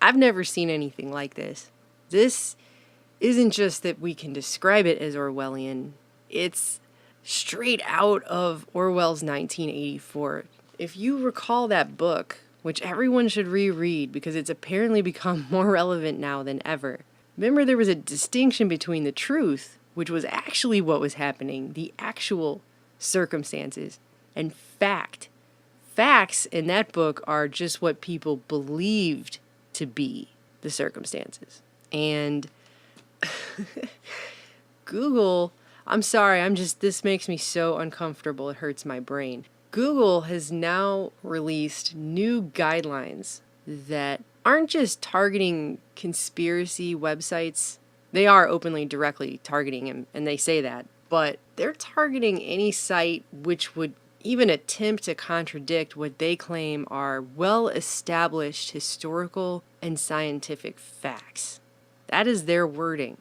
I've never seen anything like this. This isn't just that we can describe it as Orwellian, it's straight out of Orwell's 1984. If you recall that book, which everyone should reread because it's apparently become more relevant now than ever. Remember, there was a distinction between the truth, which was actually what was happening, the actual circumstances, and fact. Facts in that book are just what people believed to be the circumstances. And Google, I'm sorry, this makes me so uncomfortable, it hurts my brain. Google has now released new guidelines that aren't just targeting conspiracy websites. They are openly, directly targeting them, and they say that. But they're targeting any site which would even attempt to contradict what they claim are well-established historical and scientific facts. That is their wording.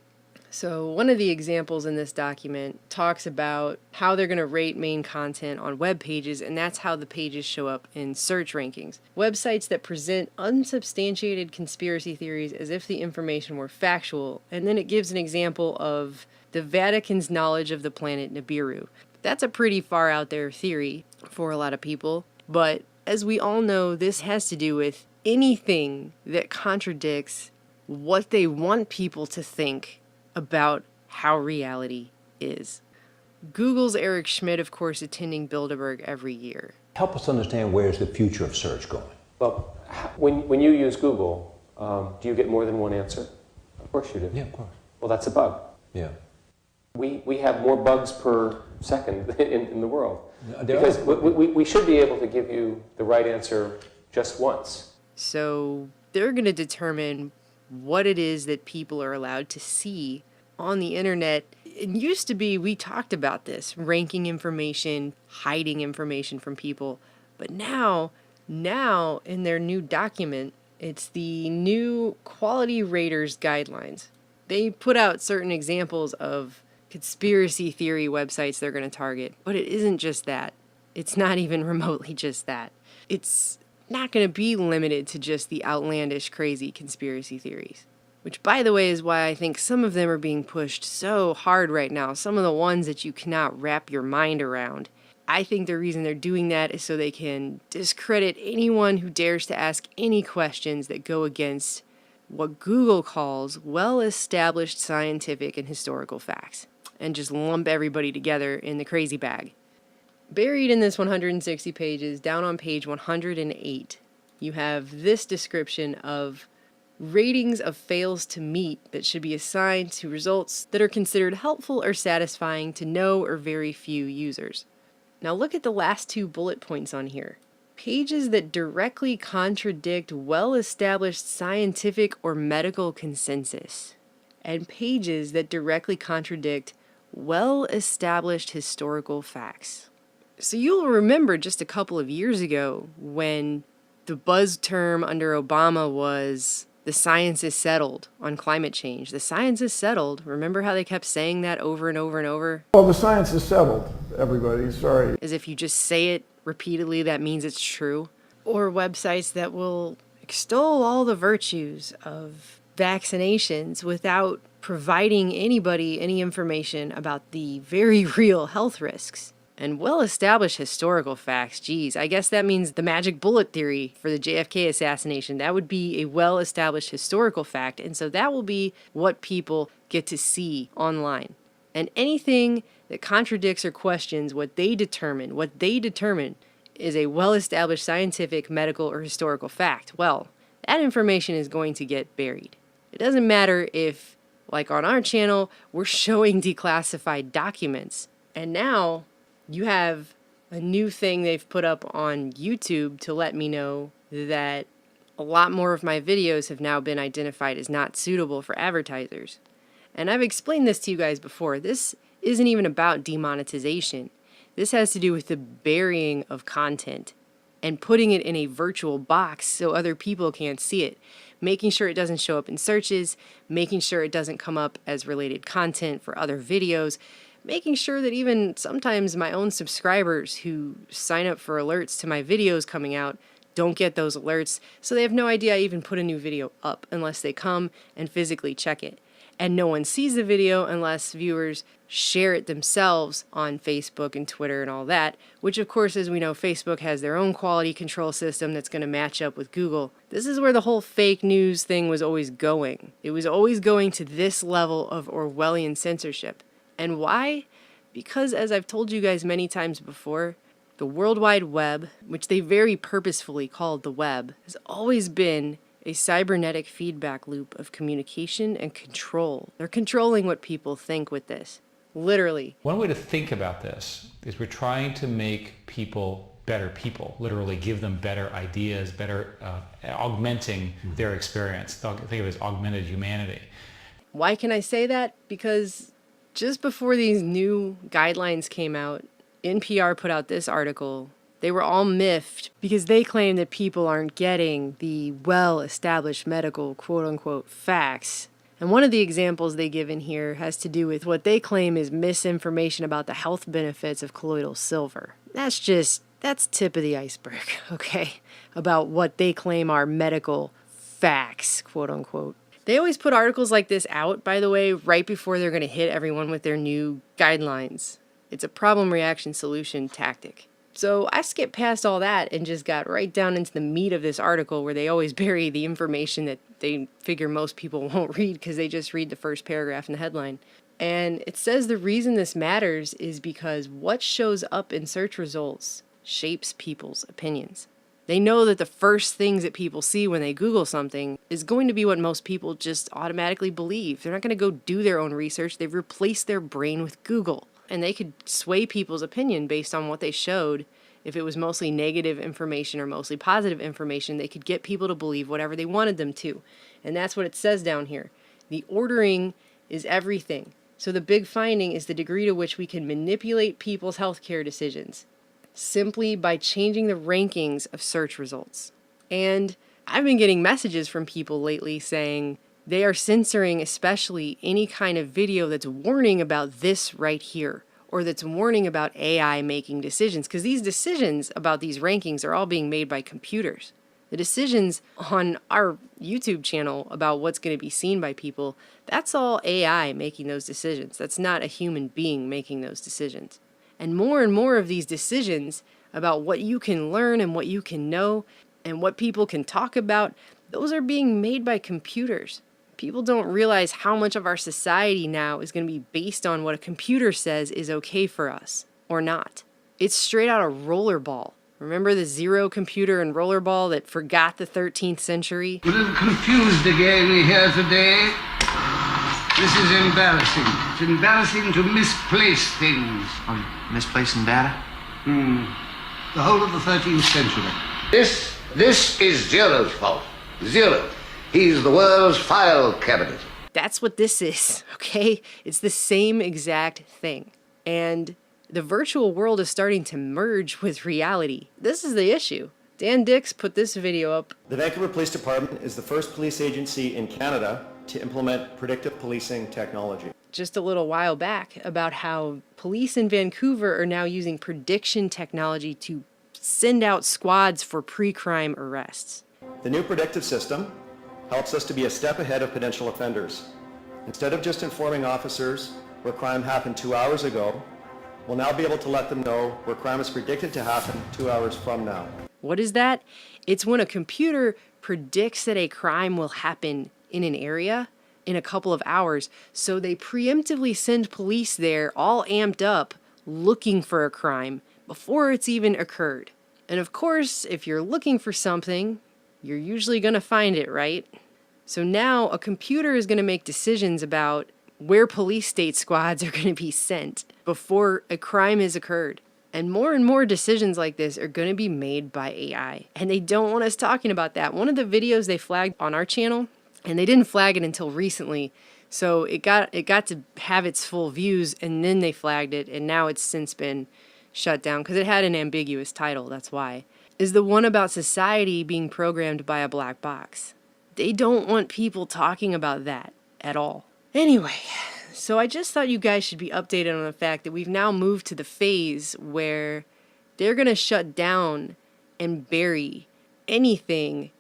So one of the examples in this document talks about how they're going to rate main content on web pages, and that's how the pages show up in search rankings. Websites that present unsubstantiated conspiracy theories as if the information were factual, and then it gives an example of the Vatican's knowledge of the planet Nibiru. That's a pretty far out there theory for a lot of people, but as we all know, this has to do with anything that contradicts what they want people to think about how reality is. Google's Eric Schmidt, of course, attending Bilderberg every year. Help us understand where's the future of search going? Well, when you use Google, do you get more than one answer? Of course you do. Yeah, of course. Well, that's a bug. Yeah. We have more bugs per second in the world. There Because are. we should be able to give you the right answer just once. So they're going to determine what it is that people are allowed to see on the internet. It used to be, we talked about this, ranking information, hiding information from people. But now in their new document, it's the new quality raters guidelines. They put out certain examples of conspiracy theory websites they're going to target, but it isn't just that. It's not even remotely just that. It's not going to be limited to just the outlandish, crazy conspiracy theories. Which, by the way, is why I think some of them are being pushed so hard right now. Some of the ones that you cannot wrap your mind around. I think the reason they're doing that is so they can discredit anyone who dares to ask any questions that go against what Google calls well-established scientific and historical facts, and just lump everybody together in the crazy bag. Buried in this 160 pages, down on page 108, you have this description of ratings of fails to meet that should be assigned to results that are considered helpful or satisfying to no or very few users. Now look at the last two bullet points on here. Pages that directly contradict well-established scientific or medical consensus, and pages that directly contradict well-established historical facts. So you'll remember just a couple of years ago when the buzz term under Obama was the science is settled on climate change. The science is settled. Remember how they kept saying that over and over and over? Well, the science is settled, everybody. Sorry. As if you just say it repeatedly, that means it's true. Or websites that will extol all the virtues of vaccinations without providing anybody any information about the very real health risks. And well-established historical facts, geez, I guess that means the magic bullet theory for the JFK assassination. That would be a well-established historical fact, and so that will be what people get to see online. And anything that contradicts or questions what they determine is a well-established scientific, medical, or historical fact. Well, that information is going to get buried. It doesn't matter if, like on our channel, we're showing declassified documents, and now you have a new thing they've put up on YouTube to let me know that a lot more of my videos have now been identified as not suitable for advertisers. And I've explained this to you guys before. This isn't even about demonetization. This has to do with the burying of content and putting it in a virtual box so other people can't see it. Making sure it doesn't show up in searches, making sure it doesn't come up as related content for other videos, making sure that even sometimes my own subscribers who sign up for alerts to my videos coming out don't get those alerts, so they have no idea I even put a new video up unless they come and physically check it. And no one sees the video unless viewers share it themselves on Facebook and Twitter and all that, which of course, as we know, Facebook has their own quality control system that's going to match up with Google. This is where the whole fake news thing was always going. It was always going to this level of Orwellian censorship. And why? Because, as I've told you guys many times before, the World Wide Web, which they very purposefully called the web, has always been a cybernetic feedback loop of communication and control. They're controlling what people think with this. Literally. One way to think about this is we're trying to make people better people, literally give them better ideas, better augmenting their experience. Think of it as augmented humanity. Why can I say that? Because just before these new guidelines came out, NPR put out this article. They were all miffed because they claim that people aren't getting the well-established medical quote-unquote facts. And one of the examples they give in here has to do with what they claim is misinformation about the health benefits of colloidal silver. That's tip of the iceberg, okay? About what they claim are medical facts, quote-unquote. They always put articles like this out, by the way, right before they're going to hit everyone with their new guidelines. It's a problem reaction solution tactic. So I skipped past all that and just got right down into the meat of this article where they always bury the information that they figure most people won't read because they just read the first paragraph in the headline. And it says the reason this matters is because what shows up in search results shapes people's opinions. They know that the first things that people see when they Google something is going to be what most people just automatically believe. They're not going to go do their own research. They've replaced their brain with Google. And they could sway people's opinion based on what they showed. If it was mostly negative information or mostly positive information, they could get people to believe whatever they wanted them to. And that's what it says down here. The ordering is everything. So the big finding is the degree to which we can manipulate people's healthcare decisions simply by changing the rankings of search results. And I've been getting messages from people lately saying they are censoring especially any kind of video that's warning about this right here, or that's warning about AI making decisions, because these decisions about these rankings are all being made by computers. The decisions on our YouTube channel about what's going to be seen by people, that's all AI making those decisions. That's not a human being making those decisions. And more of these decisions about what you can learn and what you can know and what people can talk about, those are being made by computers. People don't realize how much of our society now is going to be based on what a computer says is okay for us or not. It's straight out of Rollerball. Remember the Zero computer and Rollerball that forgot the 13th century? A little confused again here today. This is embarrassing. It's embarrassing to misplace things. Oh, misplacing data? The whole of the 13th century. This is Zero's fault. Zero. He's the world's file cabinet. That's what this is, okay? It's the same exact thing. And the virtual world is starting to merge with reality. This is the issue. Dan Dix put this video up. The Vancouver Police Department is the first police agency in Canada to implement predictive policing technology. Just a little while back about how police in Vancouver are now using prediction technology to send out squads for pre-crime arrests. The new predictive system helps us to be a step ahead of potential offenders. Instead of just informing officers where crime happened 2 hours ago, we'll now be able to let them know where crime is predicted to happen 2 hours from now. What is that? It's when a computer predicts that a crime will happen in an area in a couple of hours, so they preemptively send police there all amped up looking for a crime before it's even occurred. And of course, if you're looking for something, you're usually going to find it, right? So now a computer is going to make decisions about where police state squads are going to be sent before a crime has occurred. And more decisions like this are going to be made by AI. And they don't want us talking about that. One of the videos they flagged on our channel, and they didn't flag it until recently, so it got to have its full views, and then they flagged it, and now it's since been shut down because it had an ambiguous title, that's why, is the one about society being programmed by a black box. They don't want people talking about that at all. Anyway, so I just thought you guys should be updated on the fact that we've now moved to the phase where they're going to shut down and bury anything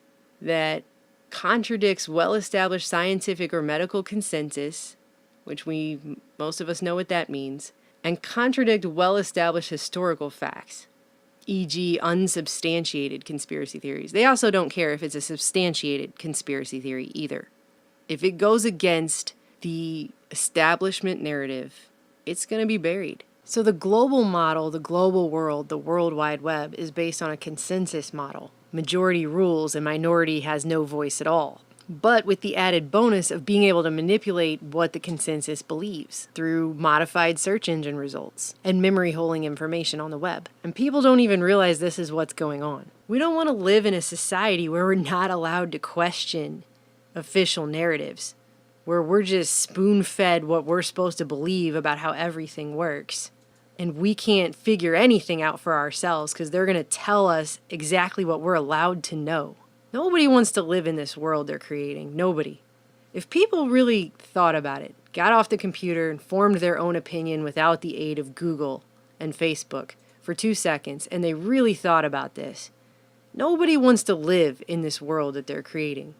that contradicts well-established scientific or medical consensus, which most of us know what that means, and contradict well-established historical facts, e.g. unsubstantiated conspiracy theories. They also don't care if it's a substantiated conspiracy theory either. If it goes against the establishment narrative, it's going to be buried. So the global model, the global world, the World Wide Web is based on a consensus model. Majority rules and minority has no voice at all. But with the added bonus of being able to manipulate what the consensus believes through modified search engine results and memory holding information on the web. And people don't even realize this is what's going on. We don't want to live in a society where we're not allowed to question official narratives, where we're just spoon-fed what we're supposed to believe about how everything works. And we can't figure anything out for ourselves because they're going to tell us exactly what we're allowed to know. Nobody wants to live in this world they're creating. Nobody. If people really thought about it, got off the computer and formed their own opinion without the aid of Google and Facebook for 2 seconds, and they really thought about this, nobody wants to live in this world that they're creating.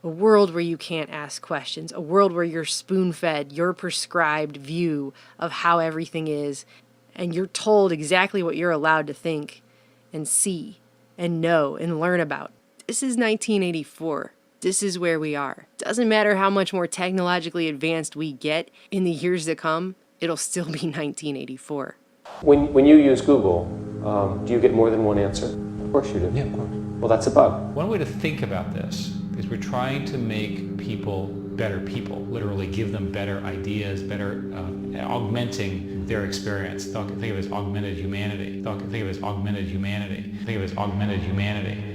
A world where you can't ask questions. A world where you're spoon-fed your prescribed view of how everything is, and you're told exactly what you're allowed to think and see and know and learn about. This is 1984. This is where we are. Doesn't matter how much more technologically advanced we get in the years to come, it'll still be 1984. When you use Google, do you get more than one answer? Of course you do. Yeah, of course. Well, that's a bug. One way to think about this is we're trying to make people better people, literally give them better ideas, better augmenting their experience. Think of it as augmented humanity. Think of it as augmented humanity. Think of it as augmented humanity.